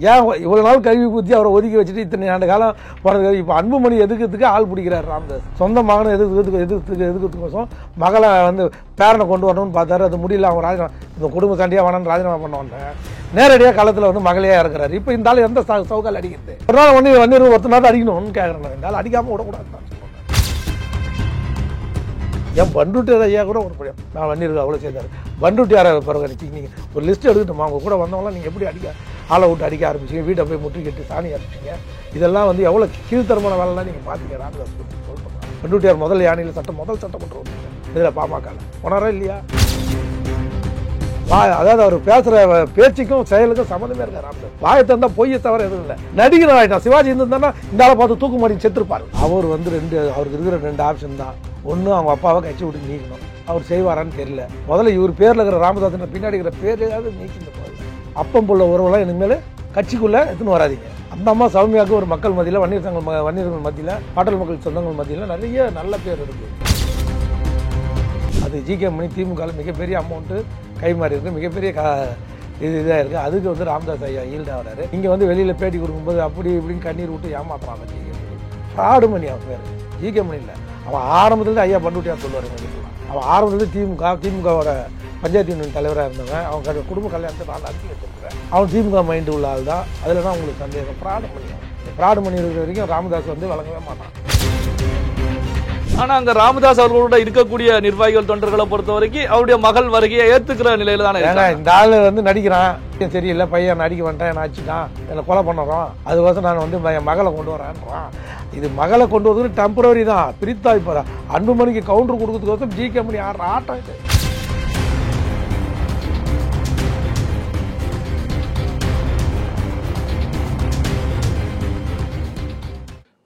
ஏன் இவ்வளோ நாள் கல்வி ஊற்றி அவரை ஒதுக்கி வச்சுட்டு இத்தனை ஆண்டு காலம் போனது இப்போ அன்புமணி எதுக்கிறதுக்கு ஆள் பிடிக்கிறார் ராமதாஸ். சொந்த மகனை எதுக்கிறதுக்கோசம் மகளை வந்து பேரனை கொண்டு வரணும்னு பார்த்தாரு. அது முடியல. அவங்க ராஜினாமா இந்த குடும்ப சண்டையாக வேணான்னு ராஜினாமா பண்ண வந்தேன். நேரடியாக களத்தில் வந்து மகளையாக இருக்கிறாரு. இப்போ இந்த ஆள் எந்த சவுக்கால் அடிக்கிறது? ஒரு நாள் வன்னியர் ஒருத்தர் நாள் அடிக்கணும்னு கேட்குறேன். இந்த ஆள் அடிக்காமல் விடக்கூடாது. என் பண்ருட்டியார் ஐயா கூட ஒரு படம் நான் வன்னியருக்கு அவ்வளோ செய்தார். பண்ருட்டியாரை பிறகு நீங்கள் ஒரு லிஸ்ட் எடுத்துட்டோமா? அவங்க கூட வந்தவங்களாம் நீங்கள் எப்படி ஆளை விட்டு அடிக்க ஆரம்பிச்சிங்க, வீட்டை போய் முற்றுகிட்டு சாணி அடிச்சிங்க. இதெல்லாம் வந்து எவ்வளோ கீழ்த்தரமான வேலைலாம் நீங்கள் பார்த்தீங்க. ராமதாஸ் சொல்லுங்கள். பண்ருட்டியார் முதல் யானையில் முதல் சட்டமன்றம் இதில் பாமக உணரா இல்லையா? அதாவது அவர் பேசுகிற பேச்சுக்கும் செயலுக்கும் சம்மந்தமே இருக்கார். ராமதாஸ் வாயை தந்தா பொய்யை தவிர எதுவும் இல்லை. நடிகர் ஆகிட்டான். சிவாஜி இருந்திருந்தானா இந்த ஆளை பார்த்து தூக்கு மாடி செத்துருப்பார். அவர் வந்து அவருக்கு இருக்கிற 2 ஆப்ஷன் தான். ஒன்று அவங்க அப்பாவை கட்சி விட்டு நீக்கணும். அவர் செய்வாரான்னு தெரியல. முதல்ல இவர் பேரில் இருக்கிற ராமதாஸ் பின்னாடி இருக்கிற பேரையாவது நீக்கிட்டு போகுது. அப்பம் போல உறவுலாம் இனிமேல் கட்சிக்குள்ளே எடுத்துன்னு வராதிங்க. அந்த அம்மா சௌமியாவுக்கு ஒரு மக்கள் மத்தியில் வன்னியர்கள் மத்தியில் பாட்டல் மக்கள் சொந்தங்கள் மத்தியில் நிறைய நல்ல பேர் இருக்குது. அது ஜி.கே. மணி திமுக மிகப்பெரிய அமௌண்ட்டு கை மாறி இருக்குது. மிகப்பெரிய இதாக இருக்குது. அதுக்கு வந்து ராமதாஸ் ஐயா ஈல்டாக வராரு. இங்கே வந்து வெளியில் பேட்டி கொடுக்கும்போது அப்படி இப்படின்னு கண்ணீர் விட்டு ஏமாத்துறாங்க. ஜி.கே. மணி ஃப்ராடு மணி. அவன் பேர் ஜி.கே. மணி இல்லை. அவன் ஆரம்பத்தில் ஐயா பண்ருட்டியார் சொல்லுவார். அவன் ஆரம்பத்தில் திமுகவோட பஞ்சாயத்து யூனியன் தலைவராக இருந்தவன். அவங்க குடும்ப கல்யாணத்தை நான் நடத்தி வச்சிருக்கிறேன். அவன் திமுக மைண்டு உள்ள ஆள் தான். அதில் தான் உங்களுக்கு சந்தேகம். ஃப்ராடு மணி இருக்கிற வரைக்கும் ராமதாஸ் வந்து வழங்கவே மாட்டான். ஆனா அங்க ராமதாஸ் அவர்களோட இருக்கக்கூடிய நிர்வாகிகள் தொண்டர்களை பொறுத்த வரைக்கும் அவருடைய மகள் வருகையை ஏத்துக்கிற நிலையில தானே இருக்காங்க. இந்த ஆளு வந்து நடிக்கிறான். சரியில்லை பையன் நடிக்க வேண்டாம், என்ன ஆச்சுதான் என்னை கொலை பண்ணுறோம், அதுக்கோசம் நான் வந்து என் மகளை கொண்டு வரேன்றான். இது மகளை கொண்டு வரதுக்கு டெம்பரரி தான். பிரித்தா இப்போ அன்புமணிக்கு கவுண்டர் கொடுக்கறதுக்கோசம் ஜி.கே. மணி ஆடுற ஆட்டம் இது.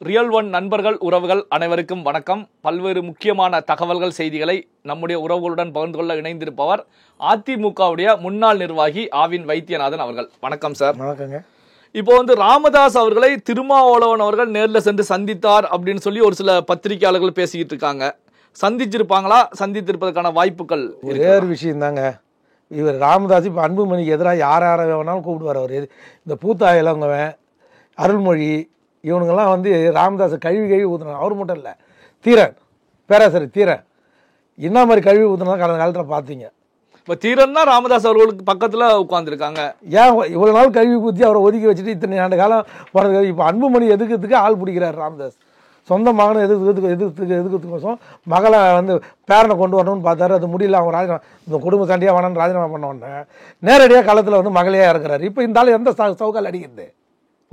ரியல் ஒன் நண்பர்கள் உறவுகள் அனைவருக்கும் வணக்கம். பல்வேறு முக்கியமான தகவல்கள் செய்திகளை நம்முடைய உறவுகளுடன் பகிர்ந்து கொள்ள இணைந்திருப்பவர் அதிமுகவுடைய முன்னாள் நிர்வாகி ஆவின் வைத்தியநாதன் அவர்கள். வணக்கம் சார். வணக்கங்க. இப்போ வந்து ராமதாஸ் அவர்களை திருமாவளவன் அவர்கள் நேரில் சென்று சந்தித்தார் அப்படின்னு சொல்லி ஒரு சில பத்திரிகையாளர்கள் பேசிக்கிட்டு இருக்காங்க. சந்திச்சிருப்பாங்களா? சந்தித்திருப்பதற்கான வாய்ப்புகள் ஒரே ஒரு விஷயம் தாங்க. இவர் ராமதாஸ் இப்போ அன்புமணிக்கு எதிராக யாரை வேணாலும் கூப்பிடுவார். அவர் இந்த பூத்தாயிலவங்கவன் அருள்மொழி இவனுங்கெல்லாம் வந்து ராமதாஸை கழுவி ஊற்றுனாங்க. அவர் மட்டும் இல்லை, தீரன் பேராசிரியர் தீரன் என்ன மாதிரி கழுவி ஊற்றுனா கடந்த காலத்தில் பார்த்தீங்க. இப்போ தீரன் தான் ராமதாஸ் அவர்களுக்கு பக்கத்தில் உட்காந்துருக்காங்க. ஏன் இவ்வளோ நாள் கழுவி ஊற்றி அவரை ஒதுக்கி வச்சுட்டு இத்தனை ஆண்டு காலம் போனது. இப்போ அன்புமணி எதுக்கிறதுக்கு ஆள் பிடிக்கிறார் ராமதாஸ். சொந்த மகனை எதுக்கிறதுக்கோசம் மகளை வந்து பேரனை கொண்டு வரணும்னு பார்த்தாரு. அது முடியல. அவங்க ராஜினாமா இந்த குடும்ப சண்டையாக வேணான்னு ராஜினாமா பண்ண வந்தேன். நேரடியாக களத்தில் வந்து மகளையாக இருக்கிறாரு. இப்போ இந்த ஆள் எந்த சவுக்கால் அடிக்கிறது?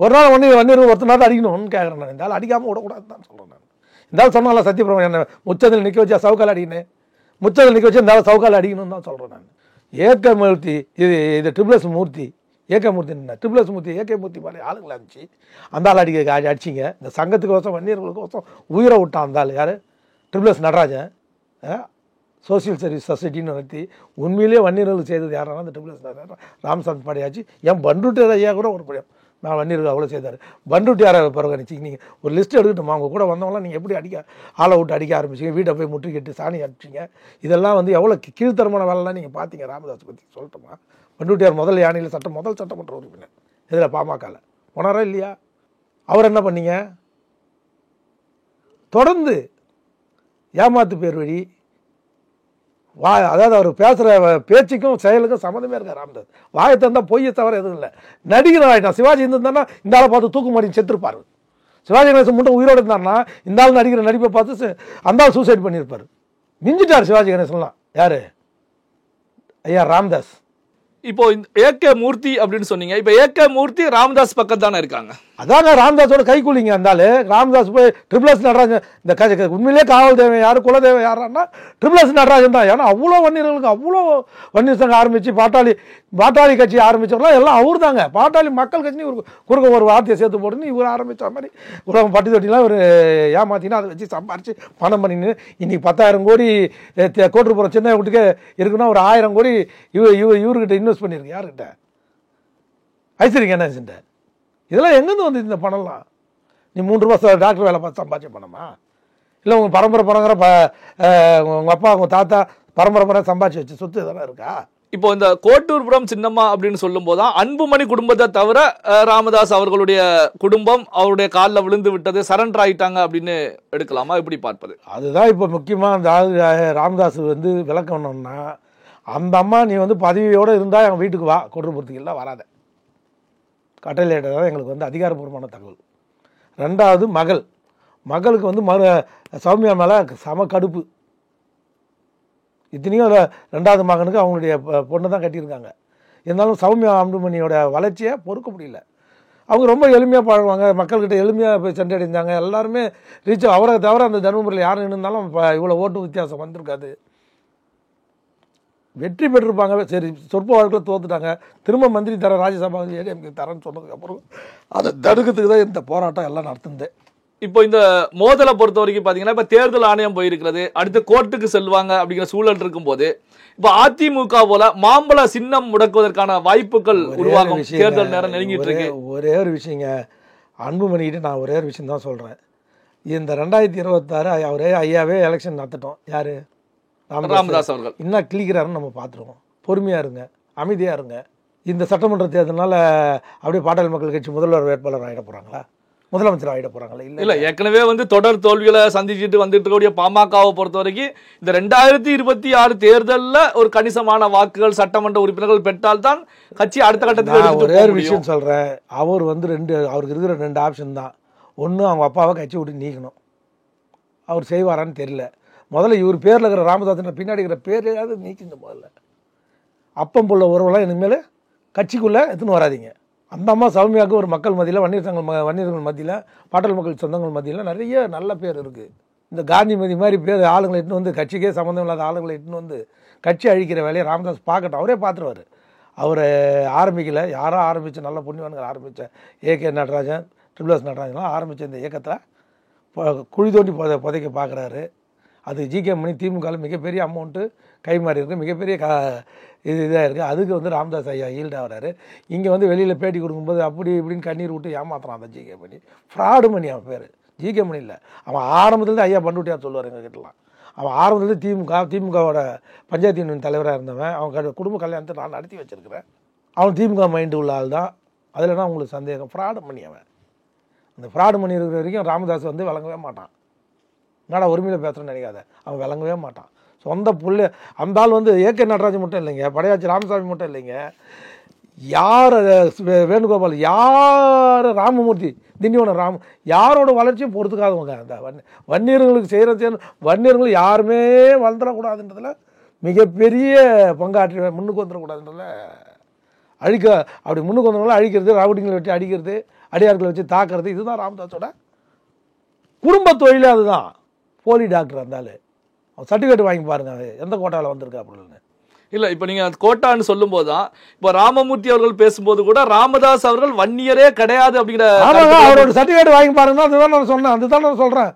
ஒரு நாள் வன்னியர் ஒருத்தர் நாள் அடிக்கணும்னு கேட்குறேன். நான் இந்த ஆள் அடிக்காமல் விடக்கூடாது தான் சொல்கிறேன். நான் இந்த ஆள் சொன்னால சத்தியபிரமணியன் என்ன முச்சத்தில் நிற்க வச்சா சவுக்கால் அடிக்கணும், முச்சத்தில் நிற்க வச்சு இந்த ஆள் சவுக்கால் அடிக்கணும்னு தான் சொல்கிறேன். நான் ஏகமூர்த்தி இது ட்ரிபிள்எஸ் மூர்த்தி ஏகமூர்த்தி என்ன ட்ரிபிள்எஸ் மூர்த்தி ஏகமூர்த்தி மாதிரி ஆளுங்களை அனுப்பிச்சு அந்த ஆள் அடிச்சிங்க. இந்த சங்கத்துக்கோசம் வன்னியர்களுக்கோசம் உயிரை விட்டான் அந்த ஆள். யார்? ட்ரிபிள்எஸ் நடராஜன் சோசியல் சர்வீஸ் சொசைட்டின்னு நடத்தி உண்மையிலேயே வன்னியர்களுக்கு செய்தது யாரானா அந்த ட்ரிபிள்எஸ் ராமசாமி பாடியாச்சு. என் பண்ருட்டியார் ஐயா கூட ஒரு படம் நான் வன்னியருக்கு அவ்வளோ செய்தார். பண்ருட்டியாரை பிறகு நீங்கள் ஒரு லிஸ்ட் எடுத்துட்டோமா? அவங்க கூட வந்தவங்களாம் நீங்கள் எப்படி ஆளை விட்டு அடிக்க ஆரம்பிச்சிங்க, வீட்டை போய் முற்றுகிட்டு சாணி அடிச்சிங்க. இதெல்லாம் வந்து எவ்வளோ கீழ்த்தரமான வேலைலாம் நீங்கள் பார்த்தீங்க. ராமதாஸ் பற்றி சொல்லட்டுமா? பண்ருட்டியார் முதல் யானையில் முதல் சட்டமன்ற உறுப்பினர் இதில் பாமக உணரா இல்லையா? அவர் என்ன பண்ணீங்க? தொடர்ந்து ஏமாத்து பேர் வழி அதாவது அவர் பேசுகிற பேச்சுக்கும் செயலுக்கும் சம்மந்தமே இருக்கார். ராமதாஸ் வாயை தந்தா பொய்யை தவிர எதுவும் இல்லை. நடிகர் ஆகிட்டான். சிவாஜி இருந்திருந்தானா இந்த ஆளை பார்த்து தூக்கு மாடி செத்துருப்பார். சிவாஜி கணேசன் மட்டும் உயிரோடு இருந்தாருன்னா இந்த ஆள் நடிக்கிற நடிப்பை பார்த்து அந்த ஆள் சூசைட் பண்ணியிருப்பார். மிஞ்சிட்டார் சிவாஜி கணேசன்லாம். யார்? ஐயா ராமதாஸ். இப்போ ஏகே மூர்த்தி அப்படின்னு சொன்னீங்க. இப்போ ஏகே மூர்த்தி ராமதாஸ் பக்கம் தானே இருக்காங்க. அதாங்க ராமதாஸோட கைக்கூலிங்க. இருந்தாலும் ராமதாஸ் போய் ட்ரிபிள்எஸ் நடராஜன் இந்த உண்மையிலேயே காவல் தேவை யார் குலதேவை யாருன்னா ட்ரிபிள்எஸ் நடராஜன் தான். ஏன்னா அவ்வளோ வன்னியர்களுக்கு அவ்வளோ வன்னியர் சங்கம் ஆரம்பித்து பாட்டாளி கட்சி ஆரம்பித்தவங்களாம் எல்லாம் அவர் தாங்க. பாட்டாளி மக்கள் கட்சி குறுக்க ஒரு வார்த்தையை சேர்த்து போட்டுன்னு இவர் ஆரம்பித்த மாதிரி உலகம் பட்டி தொட்டிலாம் இவர் ஏமாத்தினா அதை வச்சு சம்பாரித்து பணம் பண்ணின்னு இன்றைக்கி 10,000 கோடி கோட்டுப்புறம் சின்ன வீட்டுக்கே இருக்குன்னா ஒரு 1000 கோடி இவர்கிட்ட இன்வெஸ்ட் பண்ணியிருக்கு. யாருக்கிட்ட? ஐஸ்வரி கணேசன்ட்ட. இதெல்லாம் எங்கேருந்து வந்து இந்த பணம்லாம்? நீ 3 ரூபா டாக்டர் வேலை பார்த்து சம்பாதிச்ச பணமா? இல்லை உங்கள் பரம்பரை உங்கள் அப்பா உங்கள் தாத்தா பரம்பரை சம்பாதிச்சு வச்சு சொத்து இதெல்லாம் இருக்கா? இப்போ இந்த கோட்டூர்புரம் சின்னம்மா அப்படின்னு சொல்லும் போதுதான் அன்புமணி குடும்பத்தை தவிர ராமதாஸ் அவர்களுடைய குடும்பம் அவருடைய காலில் விழுந்து விட்டது, சரண்டர் ஆயிட்டாங்க அப்படின்னு எடுக்கலாமா, எப்படி பார்ப்பது? அதுதான் இப்போ முக்கியமாக அந்த ராமதாஸ் வந்து விளக்கணும்னா, அந்த அம்மா நீ வந்து பதவியோடு இருந்தால் எங்கள் வீட்டுக்கு வா, கோட்டூர்புரத்துக்கு இல்லை வராத, கட்டளையிட்ட தான் எங்களுக்கு வந்து அதிகாரப்பூர்வமான தகவல். ரெண்டாவது மகளுக்கு வந்து சௌமியா மேலே சம கடுப்பு. இத்தனையும் ரெண்டாவது மகனுக்கு அவங்களுடைய பொண்ணை தான் கட்டியிருக்காங்க. இருந்தாலும் சௌமியா அன்புமணியோட வளர்ச்சியை பொறுக்க முடியல. அவங்க ரொம்ப எளிமையாக பழகுவாங்க, மக்கள்கிட்ட எளிமையாக போய் சென்றடைந்தாங்க. எல்லாருமே ரீச் அவரை தவிர அந்த தருமபுரியில் யாரும் இருந்தாலும் இவ்வளோ ஓட்டு வித்தியாசம் வந்திருக்காது. வெற்றி பெற்றிருப்பாங்க. சரி, சொற்ப வாழ்க்கையில் தோத்துட்டாங்க. திரும்ப மந்திரி தர ராஜ்யசபா ஏடிஎம்கே தரேன்னு சொன்னதுக்கப்புறம் அதை தடுக்கிறதுக்கு தான் இந்த போராட்டம் எல்லாம் நடத்துது. இப்போ இந்த மோதலை பொறுத்த வரைக்கும் பார்த்தீங்கன்னா, இப்போ தேர்தல் ஆணையம் போயிருக்கிறது, அடுத்து கோர்ட்டுக்கு செல்வாங்க அப்படிங்கிற சூழல் இருக்கும்போது, இப்போ அதிமுக போல மாம்பழ சின்னம் முடக்குவதற்கான வாய்ப்புகள் உருவாகும். தேர்தல் நேரம் நெருங்கிட்டு இருக்கு. ஒரே ஒரு விஷயங்க, அன்புமணிக்கிட்ட நான் ஒரே ஒரு விஷயம் தான் சொல்கிறேன். இந்த 2026 அவரே ஐயாவே எலெக்ஷன் நடத்திட்டோம். யார்? ராமதாஸ் அவர்கள். இன்னும் கிளிக்கிறாருன்னு நம்ம பார்த்துருவோம். பொறுமையாக இருங்க, அமைதியாக இருங்க. இந்த சட்டமன்ற தேர்தலினால அப்படியே பாட்டாளி மக்கள் கட்சி முதல்வர் வேட்பாளர் ஆகிட போகிறாங்களா, முதலமைச்சர் ஆகிட போகிறாங்களா? இல்லை, ஏற்கனவே வந்து தொடர் தோல்விகளை சந்திச்சுட்டு வந்துட்டு இருக்கக்கூடிய பாமகவை பொறுத்த வரைக்கும் இந்த 2026 தேர்தலில் ஒரு கணிசமான வாக்குகள் சட்டமன்ற உறுப்பினர்கள் பெற்றால்தான் கட்சி அடுத்த கட்டத்துக்கு. ஒரே ஒரு விஷயம் சொல்கிறேன், அவர் வந்து அவருக்கு இருக்கிற 2 ஆப்ஷன் தான். ஒன்று, அவங்க அப்பாவை கட்சி விட்டு நீக்கணும். அவர் செய்வாரான்னு தெரியல. முதல்ல இவர் பேரில் இருக்கிற ராமதாசன் பின்னாடி இருக்கிற பேரையாவது நீக்கிங்க. முதல்ல அப்பம் போல உறவெல்லாம் இனிமேல் கட்சிக்குள்ளே எடுத்துன்னு வராதிங்க. அந்த அம்மா சௌமியாவுக்கு ஒரு மக்கள் மத்தியில், வன்னியர்கள் மத்தியில், பாட்டாளி மக்கள் சொந்தங்கள் மத்தியில் நிறைய நல்ல பேர் இருக்குது. இந்த காந்திமதி மாதிரி பேர் ஆளுங்களை இட்டுன்னு வந்து, கட்சிக்கே சம்மந்தம் இல்லாத ஆளுங்களை இட்டுன்னு வந்து கட்சி அழிக்கிற வேலையை ராமதாஸ் பார்க்கட்டும். அவரே பார்த்துருவார். அவரை ஆரம்பிக்கலை, யாரோ ஆரம்பித்த நல்ல புண்ணியவான்கள் ஆரம்பித்த ஏகே நடராஜன், ட்ரிபிள்எஸ் நடராஜன்லாம் ஆரம்பித்த இந்த இயக்கத்தில் குழி தோண்டி புதைக்க பார்க்குறாரு. அது ஜிகே மணி திமுகவில் மிகப்பெரிய அமௌண்ட்டு கை மாறி இருக்குது, மிகப்பெரிய இதாக இருக்குது. அதுக்கு வந்து ராமதாஸ் ஐயா ஈல்ட் ஆகிறாரு. இங்கே வந்து வெளியில் பேட்டி கொடுக்கும்போது அப்படி இப்படின்னு கண்ணீர் விட்டு ஏமாத்துறான் அந்த ஜிகே மணி. ஃப்ராடு மணி அவன் பேர், ஜிகே மணி இல்லை. அவன் ஆரம்பத்துலேருந்து ஐயா பண்டுட்டியார் சொல்லுவார் எங்ககிட்டலாம். அவன் ஆரம்பத்துலேருந்து திமுகவோட பஞ்சாயத்து யூனியன் தலைவராக இருந்தவன். அவன் குடும்ப கல்யாணத்தை நான் நடத்தி வச்சுருக்கிறேன். அவன் திமுக மைண்டு உள்ள ஆள் தான். அதில்னா உங்களுக்கு சந்தேகம்? ஃப்ராடு மணி அவன். அந்த ஃப்ராடு மணி இருக்கிற வரைக்கும் ராமதாஸ் வந்து விளங்கவே மாட்டான். என்னடா உரிமையில் பேசுகிறேன்னு நினைக்காத, அவன் விளங்கவே மாட்டான். சொந்த புள்ள அந்த ஆள் வந்து ஏகே நடராஜன் மட்டும் இல்லைங்க, படையாச்சி ராமசாமி மட்டும் இல்லைங்க, யார் வேணுகோபால், யார் ராமமூர்த்தி, திண்டிவனம் யாரோட வளர்ச்சியும் பொறுத்துக்காதவங்க. அந்த வன்னியர்களுக்கு செய்கிற வன்னியர்கள் யாருமே வளர்ந்துடக்கூடாதுன்றதுல மிகப்பெரிய பங்காற்றி முன்னுக்கு வந்துடக்கூடாதுன்றதுல அப்படி முன்னுக்கு வந்தவங்கள அழிக்கிறது, ரவுடிங்களை வச்சு அடிக்கிறது, அடியார்களை வச்சு தாக்குறது, இதுதான் ராமதாஸோட குடும்ப தொழிலே. அதுதான் போலி டாக்டர் இருந்தாலும் அவன் சர்டிஃபிகேட் வாங்கி பாருங்க, அது எந்த கோட்டாவில் வந்திருக்கா அப்படின்னு. இல்லை, இப்போ நீங்கள் கோட்டான்னு சொல்லும்போது தான் இப்போ ராமமூர்த்தி அவர்கள் பேசும்போது கூட ராமதாஸ் அவர்கள் வன்னியரே கிடையாது அப்படிங்கிற அவரோட சர்டிஃபிகேட் வாங்கி பாருங்க. அதுதான் நான் சொன்னேன், அதுதான் நான் சொல்கிறேன்.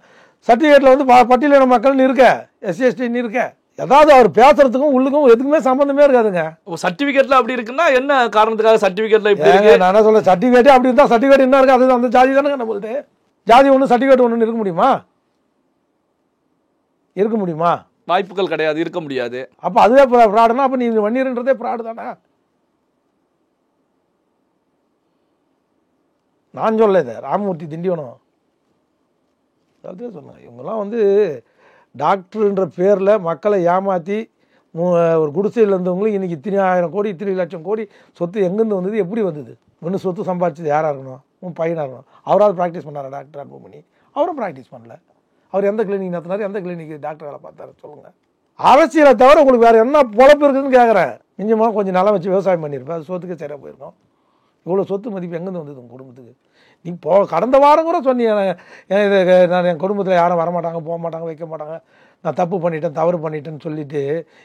சர்டிஃபிகேட்டில் வந்து பட்டியலின மக்கள்னு இருக்க, SC/ST இருக்க, ஏதாவது அவர் பேசுறதுக்கும் உள்ளுக்கும் எதுக்குமே சம்பந்தமே இருக்காதுங்க. சர்டிஃபிகேட்ல அப்படி இருக்குன்னா என்ன காரணத்துக்காக சர்டிஃபிகேட்ல இப்படி இருக்கு? நான் என்ன சொல்ல, சர்டிஃபிகேட்டே அப்படி இருந்தால் சர்டிஃபிகேட் என்ன இருக்கு, அது அந்த ஜாதி தானே நம்மள்ட்ட. ஜாதி ஒன்று சர்டிஃபிகேட் ஒன்று இருக்க முடியுமா? இருக்க முடியுமா? வாய்ப்புகள் கிடையாது, இருக்க முடியாது. அப்போ அதுவே ஃப்ராடுனா அப்போ நீ வன்னியர்ன்றதே ஃப்ராடு தானே. நான் சொல்ல இதை ராமமூர்த்தி திண்டிவனம் அதுதான் சொன்னேன். இவங்கெல்லாம் வந்து டாக்டருன்ற பேரில் மக்களை ஏமாற்றி ஒரு குடிசையில் இருந்தவங்களுக்கு இன்றைக்கி இத்தனை 1000 கோடி, இத்தனை லட்சம் கோடி சொத்து எங்கேருந்து வந்தது, எப்படி வந்தது? ஒன்று சொத்து சம்பாதிச்சது யாராக இருக்கணும்? உன் பையனாக இருக்கணும். அவராவது ப்ராக்டிஸ் பண்ணாரா டாக்டர் அன்புமணி? அவரும் ப்ராக்டிஸ் பண்ணல. அவர் எந்த கிளினிக் நடத்தினார், எந்த கிளினிக் டாக்டர் வேலை பார்த்தாரு சொல்லுங்கள். அரசியலை தவிர உங்களுக்கு வேறு என்ன பொழப்பு இருக்குதுன்னு கேட்குறேன். மிஞ்சமாக கொஞ்சம் நல்லா வச்சு விவசாயம் பண்ணியிருப்பேன், அது சொத்துக்கே சரியாக போயிருக்கோம். இவ்வளோ சொத்து மதிப்பு எங்கேருந்து வந்தது உங்கள் குடும்பத்துக்கு? நீ கடந்த வாரம் கூட சொன்னீங்க, நான் என் குடும்பத்தில் யாரும் வரமாட்டாங்க, போக மாட்டாங்க, வைக்க மாட்டாங்க, நான் தப்பு பண்ணிட்டேன், தவறு பண்ணிட்டேன்னு சொல்லிட்டு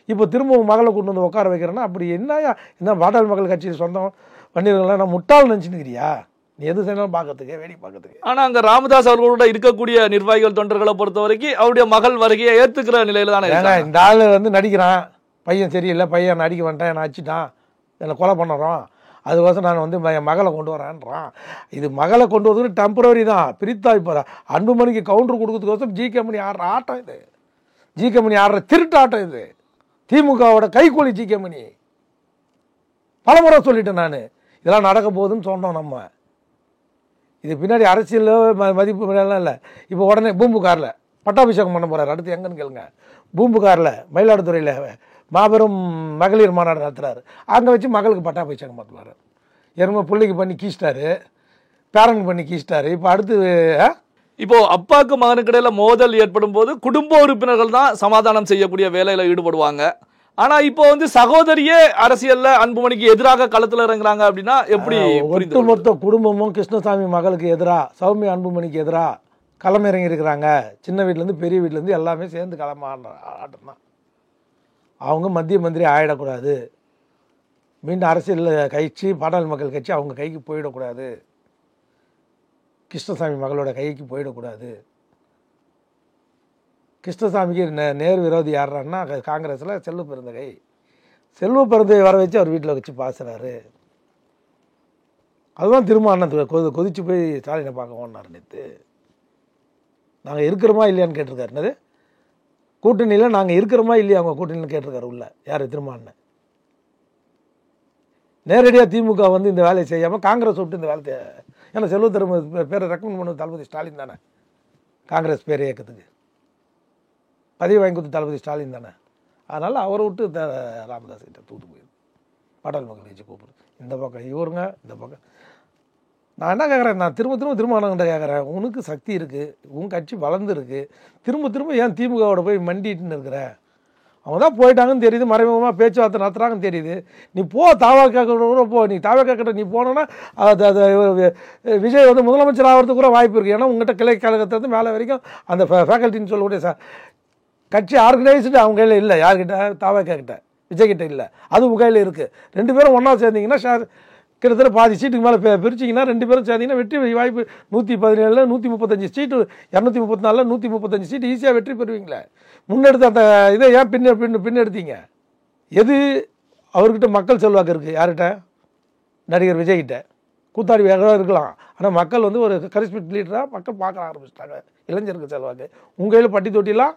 இப்போ திரும்ப உங்கள் மகளை கொண்டு வந்து உட்கார வைக்கிறேன்னா அப்படி என்ன பாட்டாளி மக்கள் கட்சியில் சொந்தம் வன்னியர்கள்லாம் நான் முட்டாள் நினச்சினுக்கிறியா? நீ எது செய்யணும் பார்க்கறதுக்கு, வேடி பார்க்கறதுக்கு. ஆனால் அங்கே ராமதாஸ் அவர்களோட இருக்கக்கூடிய நிர்வாகிகள் தொண்டர்களை பொறுத்த வரைக்கும் அவருடைய மகள் வருகையை ஏற்றுக்கிற நிலையில் தானே இருக்காங்க. இந்த ஆள் வந்து நடிக்கிறான், பையன் சரியில்லை, பையன் நடிக்க வந்துட்டான், என்னை அடிச்சிட்டான், என்னை கொலை பண்ணுறோம், அதுக்கோசம் நான் வந்து என் மகளை கொண்டு வரேன்றான். இது மகளை கொண்டு வரதுக்கு டெம்பரரி தான். பிரித்தா இப்போ அன்புமணிக்கு கவுண்டர் கொடுக்கறதுக்கோசம் ஜிகே மணி ஆடுற ஆட்டம் இது. ஜிகே மணி ஆடுற திருட்டு ஆட்டம் இது. திமுகவோட கைக்கூலி ஜிகே மணி. பல முறை சொல்லிட்டேன் நான், இதெல்லாம் நடக்க போகுதுன்னு சொன்னோம். நம்ம இது பின்னாடி அரசியலில் மதிப்பு எல்லாம் இல்லை. இப்போ உடனே பூம்புகாரில் பட்டாபிஷேகம் பண்ண போகிறார். அடுத்து எங்கன்னு கேளுங்க. பூம்புகாரில் மயிலாடுதுறையில் மாபெரும் மகளிர் மாநாடு நடத்துகிறாரு. அங்கே வச்சு மகளுக்கு பட்டாபிஷேகம் பண்ணுவார். ஏற்கனவே பிள்ளைக்கு பண்ணி கீச்சிட்டாரு, பேரனுக்கு பண்ணி கீச்சிட்டாரு. இப்போ அடுத்து இப்போ அப்பாவுக்கு மகனுக்கு இடையில மோதல் ஏற்படும் போது குடும்ப உறுப்பினர்கள் தான் சமாதானம் செய்யக்கூடிய வேலையில ஈடுபடுவாங்க. ஆனா இப்போ வந்து சகோதரியே அரசியல்ல அன்புமணிக்கு எதிராக களத்துல இறங்குறாங்க அப்படின்னா எப்படி? ஒட்டுமொத்த குடும்பமும் கிருஷ்ணசாமி மகளுக்கு எதிராக, சௌமியா அன்புமணிக்கு எதிராக களம் இறங்கி இருக்கிறாங்க. சின்ன வீட்டிலேருந்து பெரிய வீட்டிலேருந்து எல்லாமே சேர்ந்து களம் ஆட்டம் தான். அவங்க மத்திய மந்திரி ஆகிடக்கூடாது, மீண்டும் அரசியலில் கட்சி பாட்டாளி மக்கள் கட்சி அவங்க கைக்கு போயிடக்கூடாது, கிருஷ்ணசாமி மகளோட கைக்கு போயிடக்கூடாது. கிருஷ்ணசாமிக்கு நேர் விரோதி யாருன்னா காங்கிரஸில் செல்வ பெருந்தகை. செல்வ பெருந்தகை வர வச்சு அவர் வீட்டில் வச்சு பாசுறாரு. அதுதான் திரும்ப கொதிச்சு போய் ஸ்டாலினை பார்க்க ஓடினார். நேற்று நாங்கள் இருக்கிறோமா இல்லையான்னு கேட்டிருக்காரு. என்னது கூட்டணியில் நாங்கள் இருக்கிறோமா இல்லையா அவங்க கூட்டணியில் கேட்டிருக்காரு உள்ள. யார்? திருமான்னு. நேரடியாக திமுக வந்து இந்த வேலையை செய்யாமல் காங்கிரஸ் விட்டு இந்த வேலையை, ஏன்னா செல்வ பெருந்தகை பேரை ரெக்கமெண்ட் பண்ணது தளபதி ஸ்டாலின் தானே. காங்கிரஸ் பேர் இயக்கத்துக்கு பதிவு வாங்கி கொடுத்து தளபதி ஸ்டாலின் தானே. அதனால் அவரை விட்டு ராமதாஸ் கிட்ட தூத்து போயிடும். பாட்டாளி மக்கள் கட்சி கூப்பிடுது. இந்த பக்கம் இவருங்க, இந்த பக்கம். நான் என்ன கேட்குறேன், நான் திரும்ப கேட்குறேன், உனக்கு சக்தி இருக்குது, உன் கட்சி வளர்ந்துருக்கு, திரும்ப ஏன் திமுகவோட போய் மண்டிட்டுன்னு இருக்கிற? அவங்க தான் போயிட்டாங்கன்னு தெரியுது, மறைமுகமாக பேச்சுவார்த்தை நடத்துகிறாங்கன்னு தெரியுது. நீ போ, தாவக கூட போ. நீ தாவக கிட்ட நீ போனோன்னா விஜய் வந்து முதலமைச்சர் ஆகிறதுக்கு கூட வாய்ப்பு இருக்குது. ஏன்னா உங்கள்கிட்ட கிளை கழகத்தை மேலே வரைக்கும் அந்த ஃபேக்கல்ட்டின்னு சொல்லக்கூடிய கட்சி ஆர்கனைஸ்டு அவங்க கையில் இல்லை. யார்கிட்ட? தாவக கிட்ட, விஜய் கிட்ட இல்லை. அது உங்கள் கையில் இருக்குது. 2 பேரும் ஒன்றா சேர்ந்தீங்கன்னா கிட்டத்தட்ட பாதி சீட்டுக்கு மேலே பிரிச்சிங்கன்னா 2 பேரும் சேர்ந்தீங்கன்னா வெற்றி வாய்ப்பு 117, 135 சீட்டு, 234, 135 சீட்டு ஈஸியாக வெற்றி பெறுவீங்களே. முன்னெடுத்த அந்த இதை ஏன் பின்னெடுத்தீங்க? எது அவர்கிட்ட மக்கள் செல்வாக்கு இருக்குது? யார்கிட்ட? நடிகர் விஜய்கிட்ட. கூத்தாடி வேகமாக இருக்கலாம், ஆனால் மக்கள் வந்து ஒரு கரிஸ்மெட்டிக் லீடராக மக்கள் பார்க்க ஆரம்பிச்சிட்டாங்க. இளைஞருக்கு செல்வாக்கு. உங்கள் கையில் பட்டி தொட்டிலாம்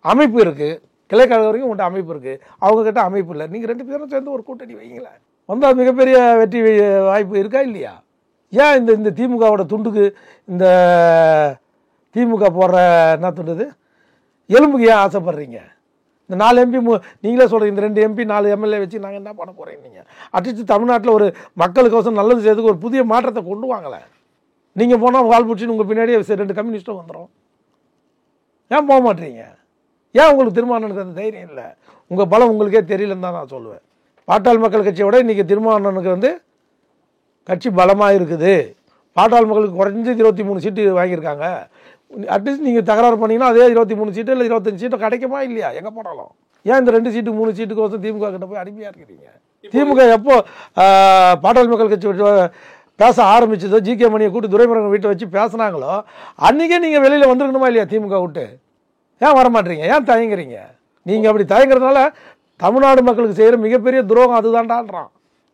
அமைப்பு இருக்குது, கிளைக்கழகம் வரைக்கும் உங்கள்கிட்ட அமைப்பு இருக்குது, அவங்கக்கிட்ட அமைப்பு இல்லை. நீங்கள் 2 பேரும் சேர்ந்து ஒரு கூட்டணி வைங்களேன், வந்தால் மிகப்பெரிய வெற்றி வாய்ப்பு இருக்கா இல்லையா? ஏன் இந்த திமுகவோட துண்டுக்கு, இந்த திமுக போடுற என்ன துண்டுது எலும்புக்கு ஏன் ஆசைப்படுறீங்க? இந்த 4 எம்பி நீங்களே சொல்கிறீங்க, இந்த 2 எம்பி 4 எம்எல்ஏ வச்சு நாங்கள் என்ன பண்ண போகிறேன்? நீங்கள் அட்லீஸ்ட் தமிழ்நாட்டில் ஒரு மக்களுக்கோசம் நல்லது செய்யறதுக்கு ஒரு புதிய மாற்றத்தை கொண்டு வாங்கலை. நீங்கள் போனால் வால் பிடிச்சின்னு உங்கள் பின்னாடியே 2 கம்யூனிஸ்ட்டும் வந்துடும். ஏன் போக மாட்டீங்க? ஏன் உங்களுக்கு திருமாவளவனுக்கு அந்த தைரியம் இல்லை? உங்கள் பலம் உங்களுக்கே தெரியலன்னு தான் நான் சொல்லுவேன். பாட்டாளி மக்கள் கட்சியோட இன்றைக்கி திருமாவளவனுக்கு வந்து கட்சி பலமாக இருக்குது. பாட்டாளி மக்களுக்கு குறைஞ்சது 23 சீட்டு வாங்கியிருக்காங்க. அட்லீஸ்ட் நீங்கள் தகராறு பண்ணிங்கன்னா அதே 23 சீட்டு இல்லை 25 சீட்டு கிடைக்குமா இல்லையா? எங்கே போனாலும் ஏன் இந்த 2 சீட்டு 3 சீட்டுக்கு திமுக கிட்ட போய் அடிமையாக இருக்கிறீங்க? திமுக எப்போ பாட்டாளி மக்கள் கட்சி பேச ஆரம்பிச்சதோ, ஜிகே மணியை கூட்டு துரைமுருகன் வீட்டை வச்சு பேசுனாங்களோ, அன்றைக்கே நீங்கள் வெளியில் வந்துருக்கணுமா இல்லையா? திமுக விட்டு ஏன் வரமாட்டீங்க? ஏன் தயங்குறீங்க? நீங்கள் அப்படி தயங்குறதுனால தமிழ்நாடு மக்களுக்கு செய்கிற மிகப்பெரிய துரோகம் அதுதான்டான்றான்.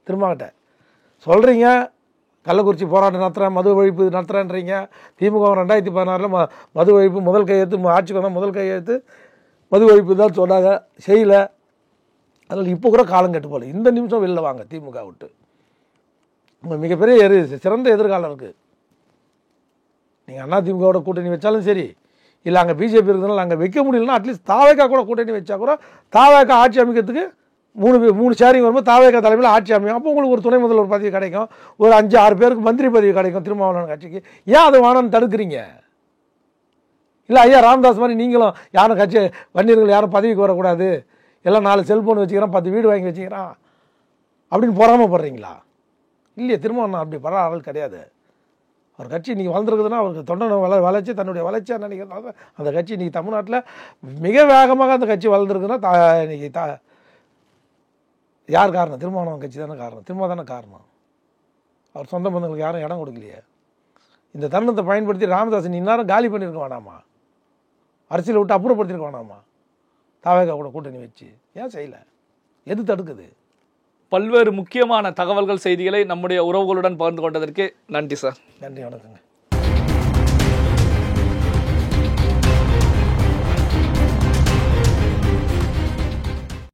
திரும்பகிட்ட சொல்கிறீங்க, கள்ளக்குறிச்சி போராட்டம் நடத்துகிறேன், மது ஒழிப்பு நடத்துகிறேன்றீங்க. திமுக 2016 மது ஒழிப்பு முதல் கையெழுத்து, ஆட்சிக்கு வந்தால் முதல் கையெழுத்து மது ஒழிப்பு தான் சொன்னாங்க, செய்யலை. அதில் இப்போ கூட காலம் கெட்டு போகல. இந்த நிமிஷம் வெளில வாங்க திமுக விட்டு. உங்கள் மிகப்பெரிய சிறந்த எதிர்காலம் இருக்குது. நீங்கள் அதிமுகவோட கூட்டணி வச்சாலும் சரி, இல்லை அங்கே பிஜேபி இருக்கிறதுனால அங்கே வைக்க முடியலன்னா அட்லீஸ்ட் தாவேக்கா கூட கூட்டணி வச்சா கூட தாவேக்கா ஆட்சி அமைக்கிறதுக்கு 3 ஷேரிங் வரும்போது தாவேக்கா தலைமையில் ஆட்சி அமைக்கும். அப்போ உங்களுக்கு ஒரு துணை முதல்வர் பதவி கிடைக்கும், ஒரு 5-6 பேருக்கு மந்திரி பதவி கிடைக்கும் திருமாவளவன் கட்சிக்கு. ஏன் அதை வேணும்னு தடுக்கிறீங்க? இல்லை ஐயா ராமதாஸ் மாதிரி நீங்களும் யாரும் கட்சி வன்னியர்கள் யாரும் பதவிக்கு வரக்கூடாது, எல்லாம் 4 செல்ஃபோன் வச்சுக்கிறான், 10 வீடு வாங்கி வச்சுக்கிறான் அப்படின்னு பொறாமப்படுறீங்களா? இல்லையே, திருமாவளவன் அப்படி படுற ஆள் கிடையாது. அவர் கட்சி இன்றைக்கி வளர்ந்துருக்குதுன்னா அவருக்கு தொண்டனை வளர்ச்சி தன்னுடைய வளர்ச்சியாக நினைக்கிறதுனால அந்த கட்சி இன்றைக்கி தமிழ்நாட்டில் மிக வேகமாக அந்த கட்சி வளர்ந்துருக்குன்னா இன்றைக்கி யார் காரணம்? திருமாவளவன் கட்சி தானே காரணம், திரும்ப தானே காரணம். அவர் சொந்த பந்தங்களுக்கு யாரும் இடம் கொடுக்கலையே. இந்த தருணத்தை பயன்படுத்தி ராமதாஸ் இந்நேரம் காலி பண்ணியிருக்க வேணாமா? அரசியலை விட்டு அப்புறப்படுத்திருக்க வேணாமா? தாவேகா கூட கூட்டணி வச்சு ஏன் செய்யலை? எது தடுக்குது? பல்வேறு முக்கியமான தகவல்கள், செய்திகளை நம்முடைய உறவுகளுடன் பகிர்ந்து கொண்டதற்கு நன்றி சார். நன்றி, வணக்கங்க.